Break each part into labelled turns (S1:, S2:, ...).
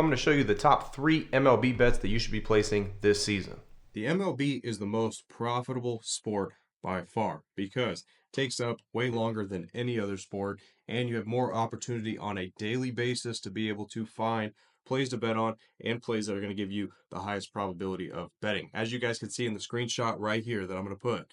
S1: I'm going to show you the top 3 MLB bets that you should be placing this season.
S2: The MLB is the most profitable sport by far because it takes up way longer than any other sport, and you have more opportunity on a daily basis to be able to find plays to bet on and plays that are going to give you the highest probability of betting. As you guys can see in the screenshot right here that I'm going to put,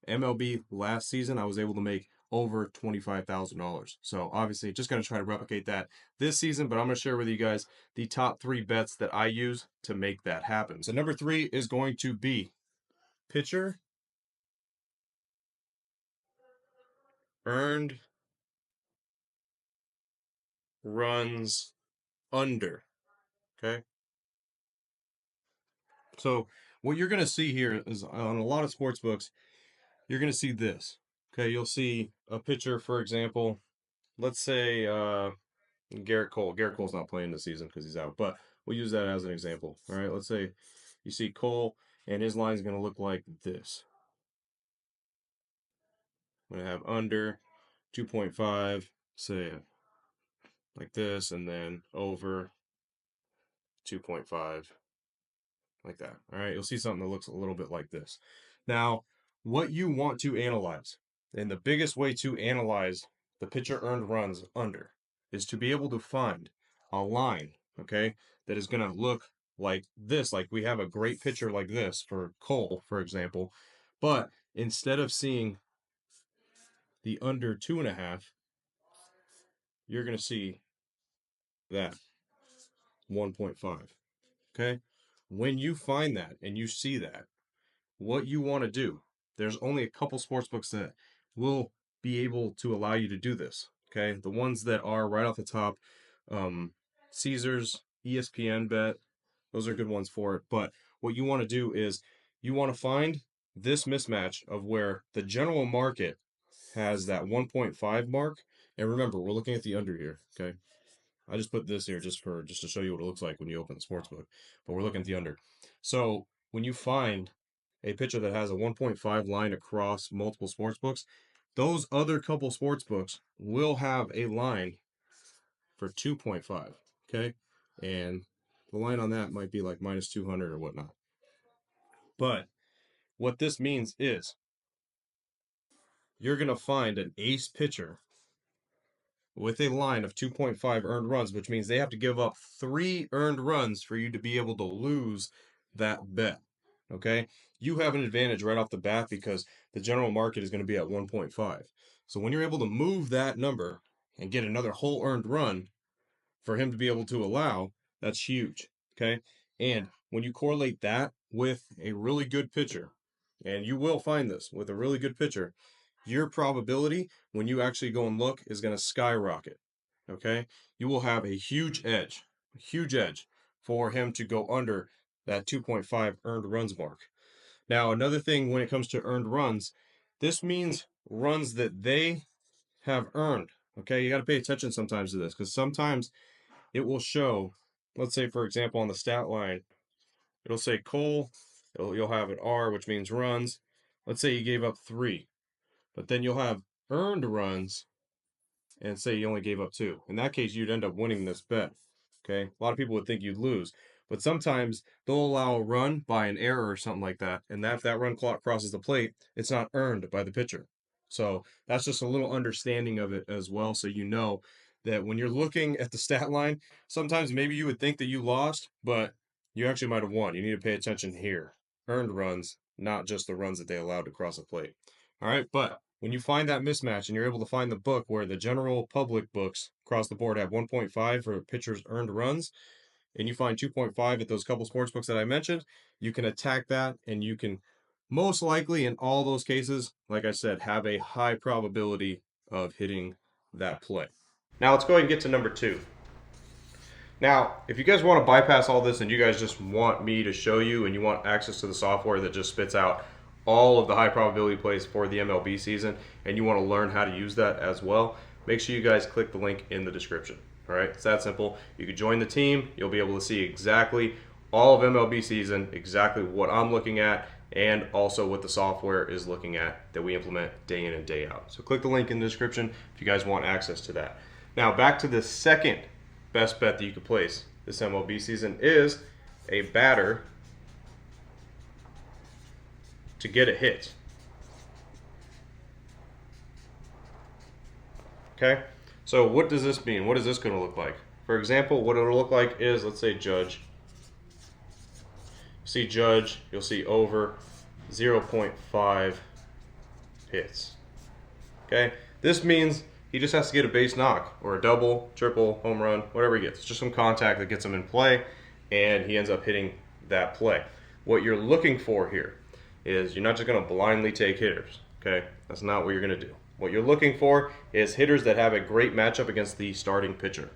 S2: MLB last season I was able to make over $25,000. So obviously just going to try to replicate that this season, but I'm going to share with you guys the top 3 bets that I use to make that happen. So number 3 is going to be pitcher earned runs under. Okay. So what you're going to see here is on a lot of sports books, you're going to see this. Okay. You'll see a pitcher, for example, let's say Garrett Cole. Garrett Cole's not playing this season because he's out, but we'll use that as an example. All right. Let's say you see Cole and his line is going to look like this. I'm going to have under 2.5, say like this, and then over 2.5, like that. All right, you'll see something that looks a little bit like this. Now, what you want to analyze, and the biggest way to analyze the pitcher earned runs under, is to be able to find a line, okay, that is going to look like this. Like we have a great pitcher like this for Cole, for example, but instead of seeing the under 2.5, you're going to see that 1.5. Okay. When you find that and you see that, what you want to do, there's only a couple sports books that will be able to allow you to do this. Okay. The ones that are right off the top, Caesars, ESPN bet, those are good ones for it. But what you want to do is you want to find this mismatch of where the general market has that 1.5 mark. And remember, we're looking at the under here. Okay. I just put this here just to show you what it looks like when you open the sports book, but we're looking at the under. So when you find a pitcher that has a 1.5 line across multiple sports books, those other couple sports books will have a line for 2.5. Okay, and the line on that might be like minus 200 or whatnot. But what this means is you're gonna find an ace pitcher with a line of 2.5 earned runs, which means they have to give up 3 earned runs for you to be able to lose that bet. Okay? You have an advantage right off the bat because the general market is going to be at 1.5. So when you're able to move that number and get another whole earned run for him to be able to allow, that's huge. Okay? And when you correlate that with a really good pitcher, and you will find this with a really good pitcher, your probability when you actually go and look is going to skyrocket. Okay? You will have a huge edge for him to go under that 2.5 earned runs mark. Now, another thing when it comes to earned runs, this means runs that they have earned. Okay? You got to pay attention sometimes to this because sometimes it will show, let's say, for example, on the stat line, it'll say Cole, you'll have an R, which means runs. Let's say you gave up 3. But then you'll have earned runs and say you only gave up 2. In that case, you'd end up winning this bet. Okay? A lot of people would think you'd lose. But sometimes they'll allow a run by an error or something like that. And if that run clock crosses the plate, it's not earned by the pitcher. So that's just a little understanding of it as well. So you know that when you're looking at the stat line, sometimes maybe you would think that you lost, but you actually might have won. You need to pay attention here. Earned runs, not just the runs that they allowed to cross the plate. All right, but when you find that mismatch and you're able to find the book where the general public books across the board have 1.5 for pitchers earned runs, and you find 2.5 at those couple sports books that I mentioned, you can attack that and you can most likely in all those cases, like I said, have a high probability of hitting that play.
S1: Now let's go ahead and get to number 2. Now, if you guys want to bypass all this and you guys just want me to show you and you want access to the software that just spits out all of the high probability plays for the MLB season and you want to learn how to use that as well, make sure you guys click the link in the description. All right, it's that simple. You can join the team. You'll be able to see exactly all of MLB season, exactly what I'm looking at, and also what the software is looking at that we implement day in and day out. So click the link in the description if you guys want access to that. Now back to the second best bet that you could place this MLB season is a batter to get a hit. Okay, so what does this mean? What is this going to look like? For example, what it'll look like is, let's say Judge. See Judge, you'll see over 0.5 hits. Okay, this means he just has to get a base knock or a double, triple, home run, whatever he gets. It's just some contact that gets him in play, and he ends up hitting that play. What you're looking for here is you're not just going to blindly take hitters. Okay, that's not what you're going to do. What you're looking for is hitters that have a great matchup against the starting pitcher.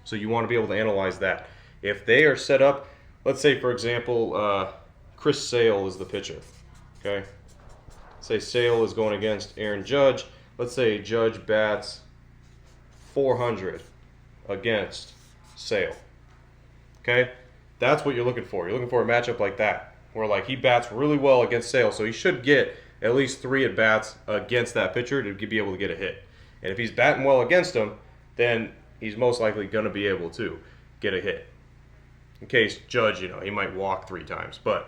S1: So you want to be able to analyze that. If they are set up, let's say for example, Chris Sale is the pitcher. Okay, say Sale is going against Aaron Judge. Let's say Judge bats 400 against Sale. Okay, that's what you're looking for. You're looking for a matchup like that, where like he bats really well against Sale, so he should get at least 3 at bats against that pitcher to be able to get a hit. And if he's batting well against him, then he's most likely going to be able to get a hit. In case Judge, he might walk 3 times, but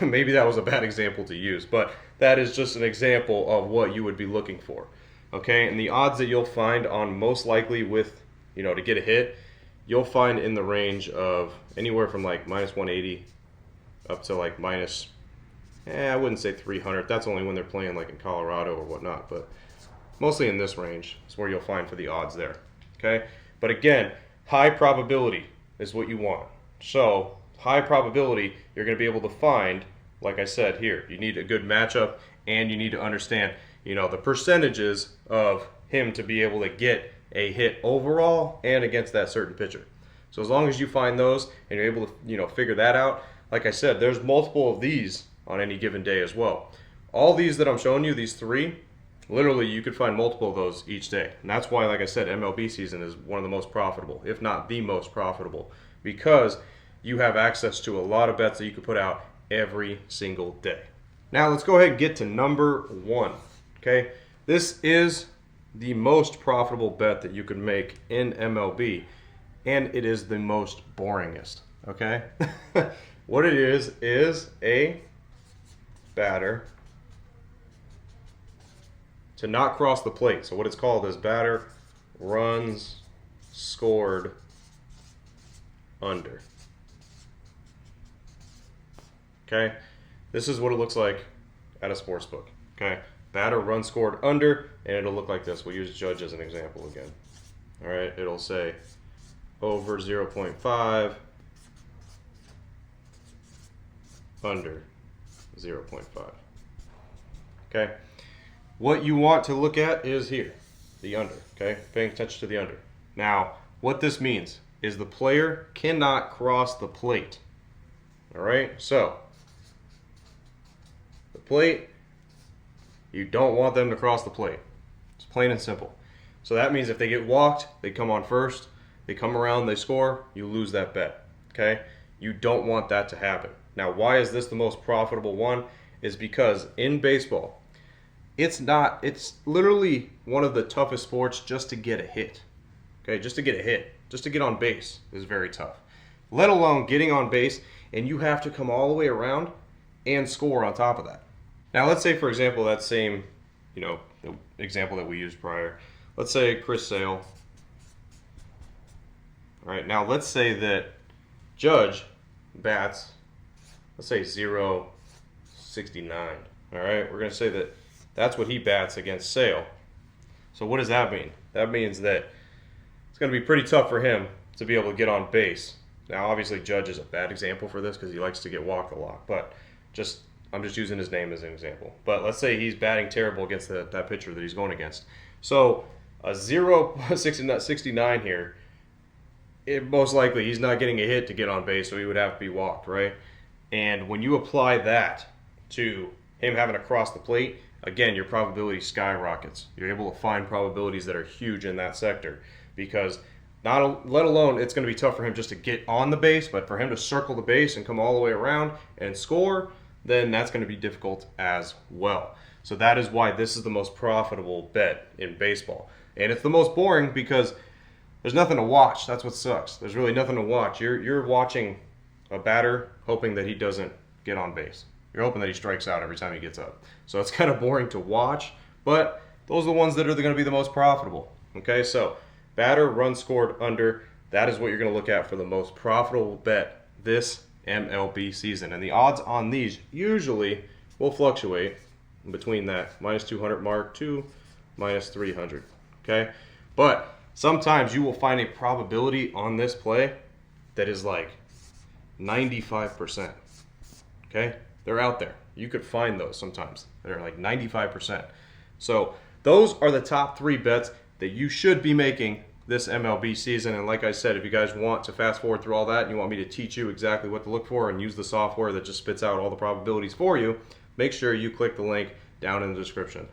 S1: maybe that was a bad example to use. But that is just an example of what you would be looking for. Okay, and the odds that you'll find on most likely with, to get a hit, you'll find in the range of anywhere from like minus 180 up to like minus, I wouldn't say 300. That's only when they're playing like in Colorado or whatnot, but mostly in this range is where you'll find for the odds there. Okay, but again, high probability is what you want. So high probability, you're going to be able to find, like I said here, you need a good matchup, and you need to understand, the percentages of him to be able to get a hit overall and against that certain pitcher. So as long as you find those and you're able to, figure that out, like I said, there's multiple of these on any given day as well. All these that I'm showing you, these 3, literally you could find multiple of those each day. And that's why, like I said, MLB season is one of the most profitable, if not the most profitable, because you have access to a lot of bets that you could put out every single day. Now let's go ahead and get to number 1. Okay, this is the most profitable bet that you can make in MLB, and it is the most boringest. Okay, what it is a batter to not cross the plate. So what it's called is batter runs scored under. Okay, this is what it looks like at a sports book. Okay, batter run scored under, and it'll look like this. We'll use Judge as an example again. All right, it'll say over 0.5, under 0.5. Okay, what you want to look at is here, the under. Okay, paying attention to the under. Now, what this means is the player cannot cross the plate. All right, so the plate, you don't want them to cross the plate. It's plain and simple. So that means if they get walked, they come on first, they come around, they score, you lose that bet. Okay? You don't want that to happen. Now, why is this the most profitable one? Is because in baseball, it's literally one of the toughest sports just to get a hit. Okay, just to get a hit, just to get on base is very tough. Let alone getting on base, and you have to come all the way around and score on top of that. Now, let's say, for example, that same, the example that we used prior. Let's say Chris Sale. All right, now let's say that Judge bats, let's say 0.69. All right, we're going to say that that's what he bats against Sale. So what does that mean? That means that it's going to be pretty tough for him to be able to get on base. Now, obviously, Judge is a bad example for this because he likes to get walked a lot, but I'm just using his name as an example. But let's say he's batting terrible against that pitcher that he's going against. So a 0.69 here, most likely he's not getting a hit to get on base, so he would have to be walked, right? And when you apply that to him having to cross the plate, again, your probability skyrockets. You're able to find probabilities that are huge in that sector because let alone it's going to be tough for him just to get on the base, but for him to circle the base and come all the way around and score, then that's going to be difficult as well. So that is why this is the most profitable bet in baseball. And it's the most boring because there's nothing to watch. That's what sucks. There's really nothing to watch. You're watching a batter hoping that he doesn't get on base. You're hoping that he strikes out every time he gets up. So it's kind of boring to watch, but those are the ones that are going to be the most profitable. Okay, so batter, runs scored under, that is what you're going to look at for the most profitable bet this MLB season. And the odds on these usually will fluctuate between that minus 200 mark to minus 300. Okay, but sometimes you will find a probability on this play that is like 95%. Okay, they're out there. You could find those sometimes. They're like 95%. So those are the top 3 bets that you should be making this MLB season. And like I said, if you guys want to fast forward through all that and you want me to teach you exactly what to look for and use the software that just spits out all the probabilities for you, make sure you click the link down in the description.